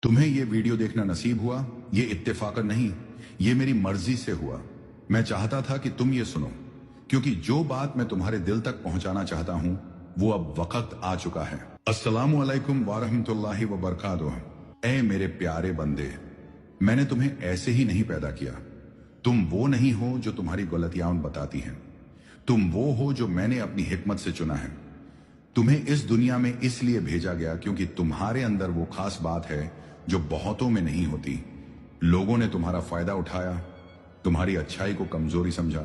तुम्हें ये वीडियो देखना नसीब हुआ, ये इत्तेफाकन नहीं, ये मेरी मर्जी से हुआ। मैं चाहता था कि तुम ये सुनो, क्योंकि जो बात मैं तुम्हारे दिल तक पहुंचाना चाहता हूं वो अब वक्त आ चुका है। अस्सलामु अलैकुम वरहमतुल्लाहि वबरकातुह। ऐ मेरे प्यारे बंदे, मैंने तुम्हें ऐसे ही नहीं पैदा किया। तुम वो नहीं हो जो तुम्हारी गलतियां बताती हैं। तुम वो हो जो मैंने अपनी हिकमत से चुना है। तुम्हें इस दुनिया में इसलिए भेजा गया क्योंकि तुम्हारे अंदर वो खास बात है जो बहुतों में नहीं होती। लोगों ने तुम्हारा फायदा उठाया, तुम्हारी अच्छाई को कमजोरी समझा,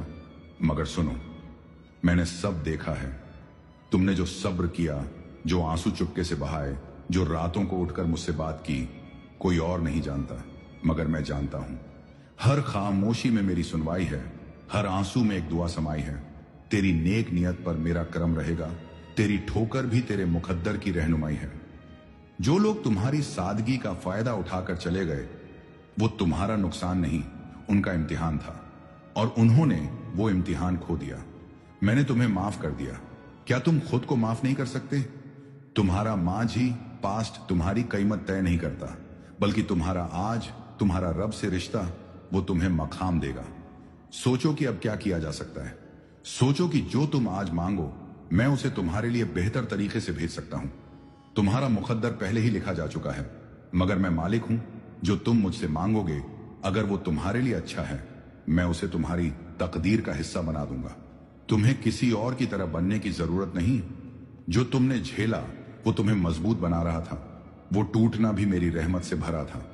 मगर सुनो, मैंने सब देखा है। तुमने जो सब्र किया, जो आंसू चुपके से बहाए, जो रातों को उठकर मुझसे बात की, कोई और नहीं जानता मगर मैं जानता हूं। हर खामोशी में मेरी सुनवाई है, हर आंसू में एक दुआ समाई है। तेरी नेक नियत पर मेरा करम रहेगा, तेरी ठोकर भी तेरे मुकद्दर की रहनुमाई है। जो लोग तुम्हारी सादगी का फायदा उठाकर चले गए, वो तुम्हारा नुकसान नहीं, उनका इम्तिहान था, और उन्होंने वो इम्तिहान खो दिया। मैंने तुम्हें माफ कर दिया। क्या तुम खुद को माफ नहीं कर सकते? तुम्हारा मांझी पास्ट तुम्हारी कीमत तय नहीं करता, बल्कि तुम्हारा आज, तुम्हारा रब से रिश्ता, वो तुम्हें मकाम देगा। सोचो कि अब क्या किया जा सकता है। सोचो कि जो तुम आज मांगो, मैं उसे तुम्हारे लिए बेहतर तरीके से भेज सकता हूं। तुम्हारा मुकद्दर पहले ही लिखा जा चुका है, मगर मैं मालिक हूं। जो तुम मुझसे मांगोगे, अगर वो तुम्हारे लिए अच्छा है, मैं उसे तुम्हारी तकदीर का हिस्सा बना दूंगा। तुम्हें किसी और की तरह बनने की जरूरत नहीं। जो तुमने झेला वो तुम्हें मजबूत बना रहा था। वो टूटना भी मेरी रहमत से भरा था।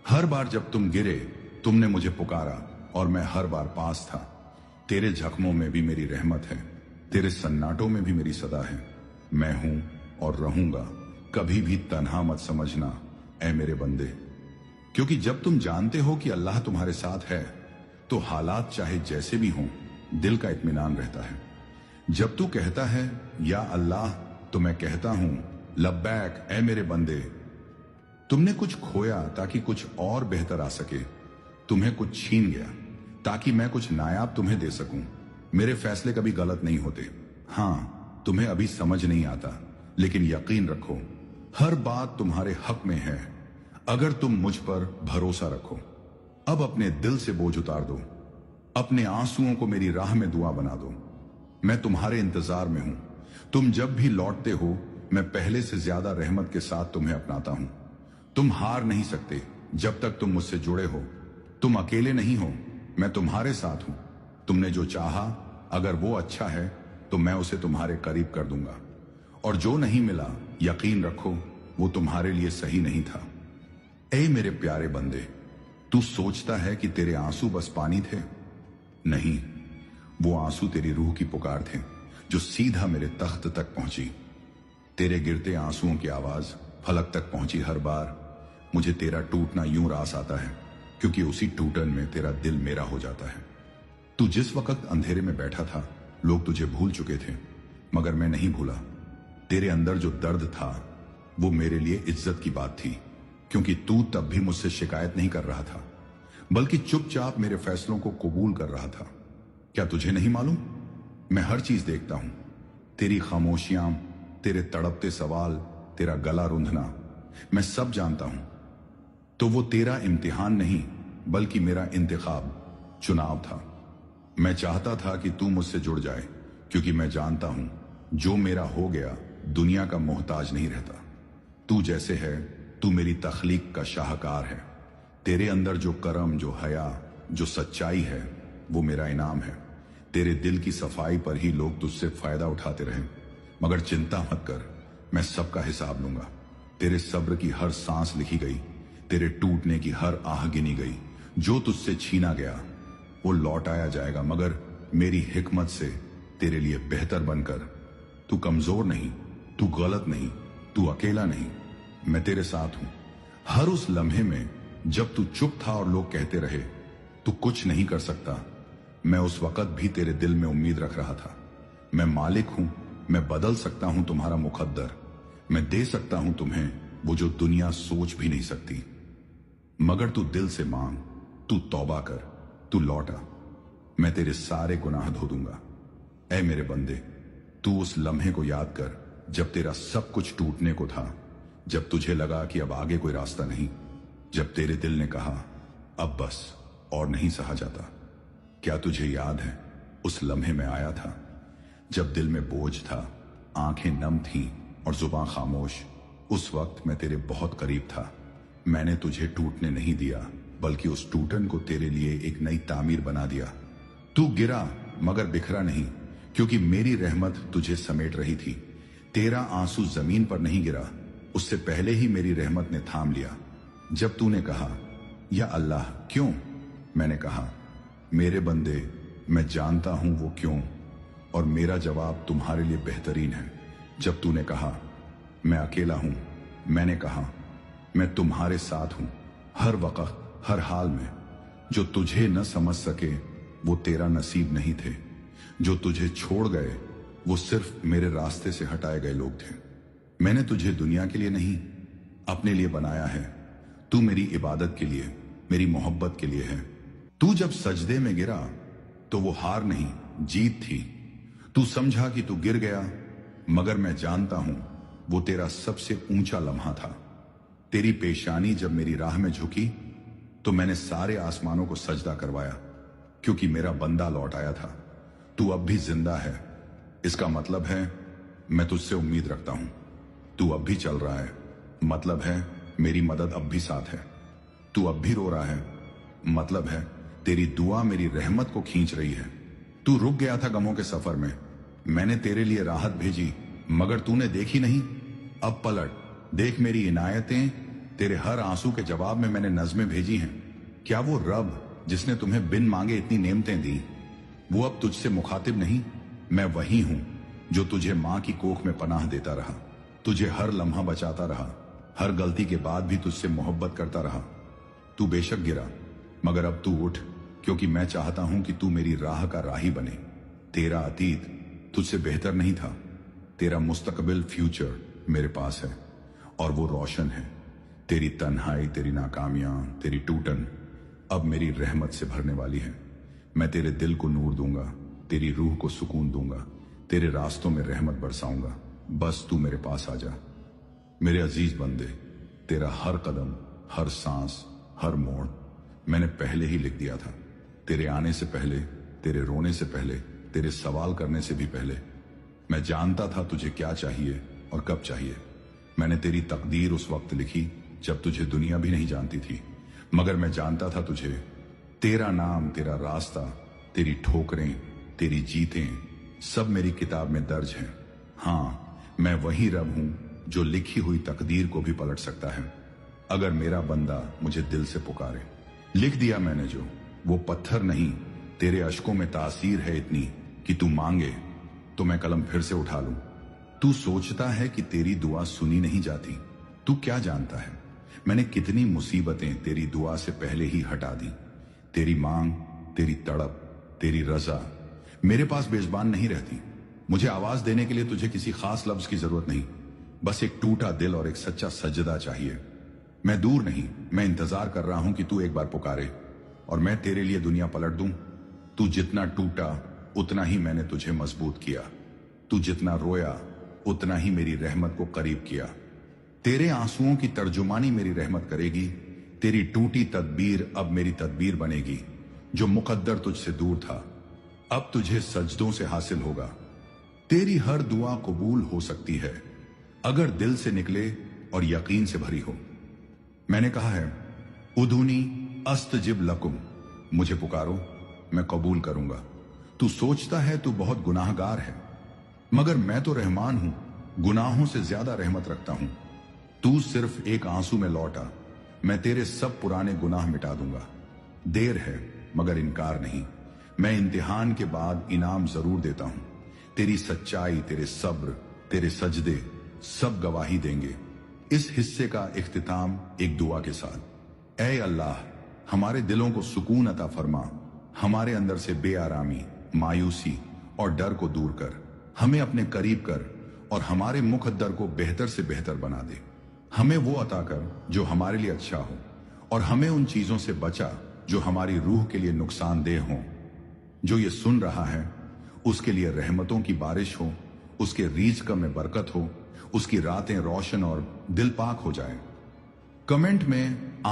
हर बार जब तुम गिरे, तुमने मुझे पुकारा और मैं हर बार पास था। तेरे जख्मों में भी मेरी रहमत है, तेरे सन्नाटों में भी मेरी सदा है। मैं हूं और रहूंगा, कभी भी तन्हा मत समझना ऐ मेरे बंदे। क्योंकि जब तुम जानते हो कि अल्लाह तुम्हारे साथ है, तो हालात चाहे जैसे भी हों, दिल का इत्मीनान रहता है। जब तू कहता है या अल्लाह, तो मैं कहता हूं लब्बैक ऐ मेरे बंदे। तुमने कुछ खोया ताकि कुछ और बेहतर आ सके। तुम्हें कुछ छीन गया ताकि मैं कुछ नायाब तुम्हें दे सकूं। मेरे फैसले कभी गलत नहीं होते। हां, तुम्हें अभी समझ नहीं आता, लेकिन यकीन रखो, हर बात तुम्हारे हक में है अगर तुम मुझ पर भरोसा रखो। अब अपने दिल से बोझ उतार दो, अपने आंसुओं को मेरी राह में दुआ बना दो। मैं तुम्हारे इंतजार में हूं। तुम जब भी लौटते हो, मैं पहले से ज्यादा रहमत के साथ तुम्हें अपनाता हूं। तुम हार नहीं सकते जब तक तुम मुझसे जुड़े हो। तुम अकेले नहीं हो, मैं तुम्हारे साथ हूं। तुमने जो चाहा, अगर वो अच्छा है तो मैं उसे तुम्हारे करीब कर दूंगा, और जो नहीं मिला, यकीन रखो वो तुम्हारे लिए सही नहीं था। ऐ मेरे प्यारे बंदे, तू सोचता है कि तेरे आंसू बस पानी थे? नहीं, वो आंसू तेरी रूह की पुकार थे, जो सीधा मेरे तख्त तक पहुंची। तेरे गिरते आंसुओं की आवाज फलक तक पहुंची हर बार। मुझे तेरा टूटना यूं रास आता है, क्योंकि उसी टूटन में तेरा दिल मेरा हो जाता है। तू जिस वक्त अंधेरे में बैठा था, लोग तुझे भूल चुके थे, मगर मैं नहीं भूला। तेरे अंदर जो दर्द था, वो मेरे लिए इज्जत की बात थी, क्योंकि तू तब भी मुझसे शिकायत नहीं कर रहा था, बल्कि चुपचाप मेरे फैसलों को कबूल कर रहा था। क्या तुझे नहीं मालूम? मैं हर चीज देखता हूं, तेरी खामोशियां, तेरे तड़पते सवाल, तेरा गला रुंधना, मैं सब जानता हूं। तो वो तेरा इम्तिहान नहीं, बल्कि मेरा इंतखाब, चुनाव था। मैं चाहता था कि तू मुझसे जुड़ जाए, क्योंकि मैं जानता हूं जो मेरा हो गया दुनिया का मोहताज नहीं रहता। तू जैसे है, तू मेरी तख्लीक का शाहकार है। तेरे अंदर जो करम, जो हया, जो सच्चाई है, वो मेरा इनाम है। तेरे दिल की सफाई पर ही लोग तुझसे फायदा उठाते रहे, मगर चिंता मत कर, मैं सबका हिसाब लूंगा। तेरे सब्र की हर सांस लिखी गई, तेरे टूटने की हर आह गिनी गई। जो तुझसे छीना गया वो लौट आया जाएगा, मगर मेरी हिकमत से तेरे लिए बेहतर बनकर। तू कमजोर नहीं, तू गलत नहीं, तू अकेला नहीं, मैं तेरे साथ हूं। हर उस लम्हे में जब तू चुप था और लोग कहते रहे तू कुछ नहीं कर सकता, मैं उस वक्त भी तेरे दिल में उम्मीद रख रहा था। मैं मालिक हूं, मैं बदल सकता हूं तुम्हारा मुकद्दर। मैं दे सकता हूं तुम्हें वो जो दुनिया सोच भी नहीं सकती। मगर तू दिल से मांग, तू तौबा कर, तू लौटा, मैं तेरे सारे गुनाह धो दूंगा। ऐ मेरे बंदे, तू उस लम्हे को याद कर जब तेरा सब कुछ टूटने को था, जब तुझे लगा कि अब आगे कोई रास्ता नहीं। जब तेरे दिल ने कहा अब बस और नहीं सहा जाता। क्या तुझे याद है उस लम्हे में आया था जब दिल में बोझ था, आंखें नम थीं और जुबान खामोश। उस वक्त मैं तेरे बहुत करीब था। मैंने तुझे टूटने नहीं दिया, बल्कि उस टूटन को तेरे लिए एक नई तामीर बना दिया। तू गिरा मगर बिखरा नहीं, क्योंकि मेरी रहमत तुझे समेट रही थी। तेरा आंसू जमीन पर नहीं गिरा, उससे पहले ही मेरी रहमत ने थाम लिया। जब तूने कहा या अल्लाह क्यों, मैंने कहा मेरे बंदे मैं जानता हूं वो क्यों, और मेरा जवाब तुम्हारे लिए बेहतरीन है। जब तूने कहा मैं अकेला हूं, मैंने कहा मैं तुम्हारे साथ हूं, हर वक्त हर हाल में। जो तुझे न समझ सके वो तेरा नसीब नहीं थे, जो तुझे छोड़ गए वो सिर्फ मेरे रास्ते से हटाए गए लोग थे। मैंने तुझे दुनिया के लिए नहीं अपने लिए बनाया है। तू मेरी इबादत के लिए, मेरी मोहब्बत के लिए है। तू जब सजदे में गिरा तो वो हार नहीं जीत थी। तू समझा कि तू गिर गया, मगर मैं जानता हूं वो तेरा सबसे ऊंचा लम्हा था। तेरी पेशानी जब मेरी राह में झुकी तो मैंने सारे आसमानों को सजदा करवाया, क्योंकि मेरा बंदा लौट आया था। तू अब भी जिंदा है, इसका मतलब है मैं तुझसे उम्मीद रखता हूं। तू अब भी चल रहा है, मतलब है मेरी मदद अब भी साथ है। तू अब भी रो रहा है, मतलब है तेरी दुआ मेरी रहमत को खींच रही है। तू रुक गया था गमों के सफर में, मैंने तेरे लिए राहत भेजी, मगर तूने देखी नहीं। अब पलट देख मेरी इनायतें, तेरे हर आंसू के जवाब में मैंने नज़में भेजी हैं। क्या वो रब जिसने तुम्हें बिन मांगे इतनी नेमतें दी, वो अब तुझसे मुखातिब नहीं? मैं वही हूं जो तुझे मां की कोख में पनाह देता रहा, तुझे हर लम्हा बचाता रहा, हर गलती के बाद भी तुझसे मोहब्बत करता रहा। तू बेशक गिरा, मगर अब तू उठ, क्योंकि मैं चाहता हूं कि तू मेरी राह का राही बने। तेरा अतीत तुझसे बेहतर नहीं था, तेरा मुस्तकबिल फ्यूचर मेरे पास है, और वो रोशन है। तेरी तन्हाई, तेरी नाकामियां, तेरी टूटन अब मेरी रहमत से भरने वाली है। मैं तेरे दिल को नूर दूंगा, तेरी रूह को सुकून दूंगा, तेरे रास्तों में रहमत बरसाऊंगा। बस तू मेरे पास आ जा। मेरे अजीज बंदे, तेरा हर कदम, हर सांस, हर मोड़ मैंने पहले ही लिख दिया था। तेरे आने से पहले, तेरे रोने से पहले, तेरे सवाल करने से भी पहले। मैं जानता था तुझे क्या चाहिए और कब चाहिए। मैंने तेरी तकदीर उस वक्त लिखी जब तुझे दुनिया भी नहीं जानती थी, मगर मैं जानता था तुझे। तेरा नाम, तेरा रास्ता, तेरी ठोकरें, तेरी जीतें सब मेरी किताब में दर्ज हैं। हाँ, मैं वही रब हूं जो लिखी हुई तकदीर को भी पलट सकता है, अगर मेरा बंदा मुझे दिल से पुकारे। लिख दिया मैंने जो, वो पत्थर नहीं, तेरे अश्कों में तासीर है इतनी कि तू मांगे तो मैं कलम फिर से उठा लूं। तू सोचता है कि तेरी दुआ सुनी नहीं जाती, तू क्या जानता है मैंने कितनी मुसीबतें तेरी दुआ से पहले ही हटा दी। तेरी मांग, तेरी तड़प, तेरी रजा मेरे पास बेजबान नहीं रहती। मुझे आवाज देने के लिए तुझे किसी खास लफ्ज की जरूरत नहीं, बस एक टूटा दिल और एक सच्चा सजदा चाहिए। मैं दूर नहीं, मैं इंतजार कर रहा हूं कि तू एक बार पुकारे और मैं तेरे लिए दुनिया पलट दूं। तू जितना टूटा उतना ही मैंने तुझे मजबूत किया, तू जितना रोया उतना ही मेरी रहमत को करीब किया। तेरे आंसुओं की तर्जुमानी मेरी रहमत करेगी, तेरी टूटी तदबीर अब मेरी तदबीर बनेगी। जो मुकद्दर तुझसे दूर था अब तुझे सजदों से हासिल होगा। तेरी हर दुआ कबूल हो सकती है अगर दिल से निकले और यकीन से भरी हो। मैंने कहा है उदूनी अस्तजिब लकुम, मुझे पुकारो मैं कबूल करूंगा। तू सोचता है तू बहुत गुनाहगार है, मगर मैं तो रहमान हूं, गुनाहों से ज्यादा रहमत रखता हूं। तू सिर्फ एक आंसू में लौटा, मैं तेरे सब पुराने गुनाह मिटा दूंगा। देर है मगर इनकार नहीं, मैं इम्तिहान के बाद इनाम जरूर देता हूं। तेरी सच्चाई, तेरे सब्र, तेरे सजदे सब गवाही देंगे। इस हिस्से का इख्तिताम एक दुआ के साथ। ऐ अल्लाह, हमारे दिलों को सुकून अता फरमा, हमारे अंदर से बेआरामी, मायूसी और डर को दूर कर, हमें अपने करीब कर और हमारे मुकद्दर को बेहतर से बेहतर बना दे। हमें वो अता कर जो हमारे लिए अच्छा हो, और हमें उन चीजों से बचा जो हमारी रूह के लिए नुकसानदेह हों। जो ये सुन रहा है उसके लिए रहमतों की बारिश हो, उसके रिज़्क़ में बरकत हो, उसकी रातें रोशन और दिल पाक हो जाए। कमेंट में